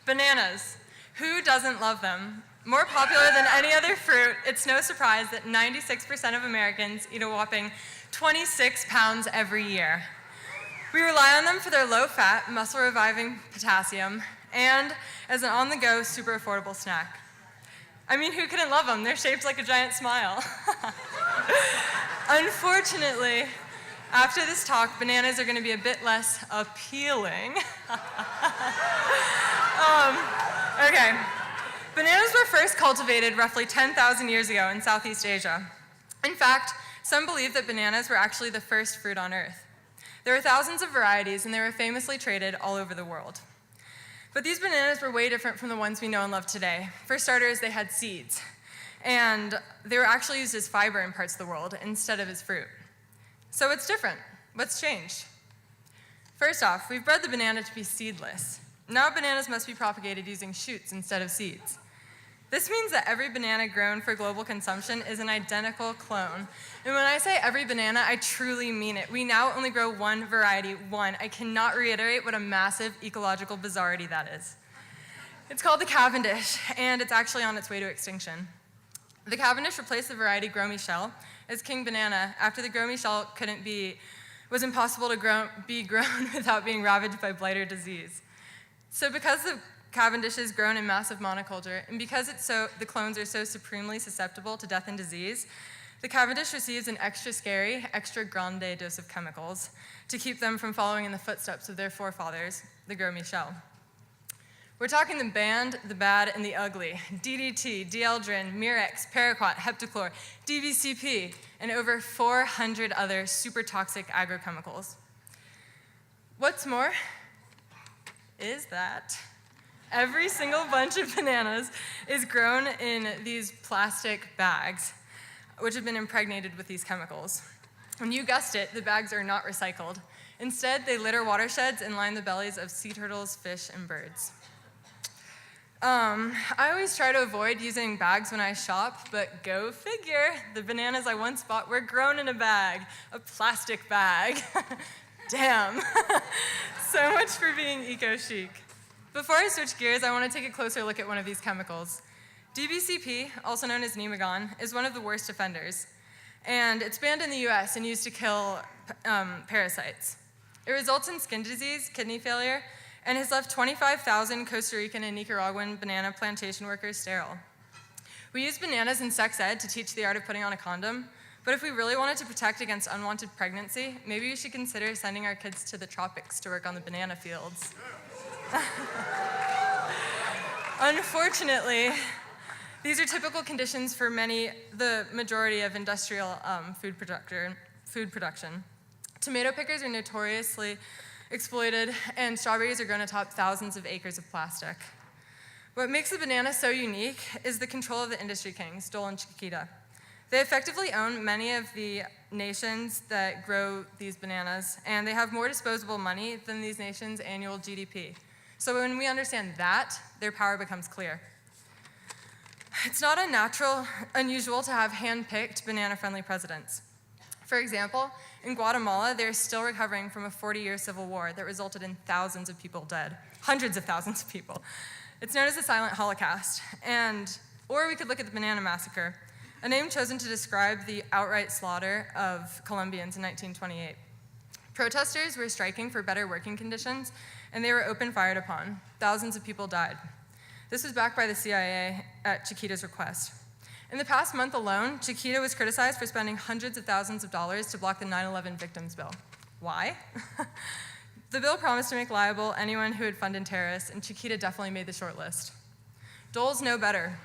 Bananas. Who doesn't love them? More popular than any other fruit, it's no surprise that 96% of Americans eat a whopping 26 pounds every year. We rely on them for their low-fat, muscle-reviving potassium, and as an on-the-go, super affordable snack. I mean, who couldn't love them? They're shaped like a giant smile. Unfortunately, after this talk, bananas are going to be a bit less appealing. Okay. Bananas were first cultivated roughly 10,000 years ago in Southeast Asia. In fact, some believe that bananas were actually the first fruit on Earth. There were thousands of varieties, and they were famously traded all over the world. But these bananas were way different from the ones we know and love today. For starters, they had seeds, and they were actually used as fiber in parts of the world instead of as fruit. So what's different? What's changed? First off, we've bred the banana to be seedless. Now bananas must be propagated using shoots instead of seeds. This means that every banana grown for global consumption is an identical clone. And when I say every banana, I truly mean it. We now only grow one variety, one. I cannot reiterate what a massive ecological bizarrety that is. It's called the Cavendish, and it's actually on its way to extinction. The Cavendish replaced the variety Gros Michel as king banana after the Gros Michel was impossible to be grown without being ravaged by blight or disease. So because the Cavendish is grown in massive monoculture, and because the clones are so supremely susceptible to death and disease, the Cavendish receives an extra scary, extra grande dose of chemicals to keep them from following in the footsteps of their forefathers, the Gros Michel. We're talking the bad, the bad, and the ugly. DDT, dieldrin, Mirex, paraquat, heptachlor, DBCP, and over 400 other super toxic agrochemicals. What's more is that every single bunch of bananas is grown in these plastic bags, which have been impregnated with these chemicals. And you guessed it, the bags are not recycled. Instead, they litter watersheds and line the bellies of sea turtles, fish, and birds. I always try to avoid using bags when I shop, but go figure, the bananas I once bought were grown in a bag, a plastic bag. Damn. So much for being eco-chic. Before I switch gears, I want to take a closer look at one of these chemicals. DBCP, also known as Nemagon, is one of the worst offenders, and it's banned in the US and used to kill parasites. It results in skin disease, kidney failure, and has left 25,000 Costa Rican and Nicaraguan banana plantation workers sterile. We use bananas in sex ed to teach the art of putting on a condom, but if we really wanted to protect against unwanted pregnancy, maybe we should consider sending our kids to the tropics to work on the banana fields. Unfortunately, these are typical conditions for the majority of industrial food production. Tomato pickers are notoriously exploited, and strawberries are grown atop thousands of acres of plastic. What makes the banana so unique is the control of the industry kings, Dole and Chiquita. They effectively own many of the nations that grow these bananas, and they have more disposable money than these nations' annual GDP. So when we understand that, their power becomes clear. It's not unusual to have hand-picked banana-friendly presidents. For example, in Guatemala, they're still recovering from a 40-year civil war that resulted in thousands of people dead, hundreds of thousands of people. It's known as the Silent Holocaust. Or we could look at the Banana Massacre, a name chosen to describe the outright slaughter of Colombians in 1928. Protesters were striking for better working conditions, and they were open-fired upon. Thousands of people died. This was backed by the CIA at Chiquita's request. In the past month alone, Chiquita was criticized for spending hundreds of thousands of dollars to block the 9/11 victims bill. Why? The bill promised to make liable anyone who had funded terrorists, and Chiquita definitely made the short list. Doles know better.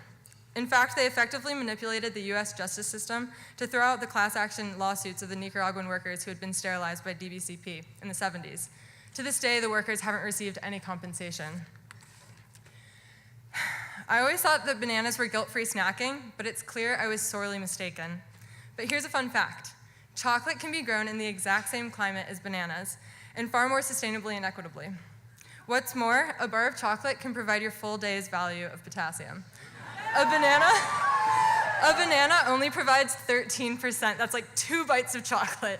In fact, they effectively manipulated the US justice system to throw out the class action lawsuits of the Nicaraguan workers who had been sterilized by DBCP in the 70s. To this day, the workers haven't received any compensation. I always thought that bananas were guilt-free snacking, but it's clear I was sorely mistaken. But here's a fun fact. Chocolate can be grown in the exact same climate as bananas, and far more sustainably and equitably. What's more, a bar of chocolate can provide your full day's value of potassium. A banana only provides 13%. That's like 2 bites of chocolate.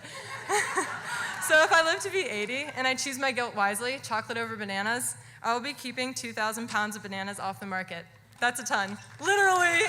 So if I live to be 80 and I choose my guilt wisely, chocolate over bananas, I will be keeping 2,000 pounds of bananas off the market. That's a ton. Literally.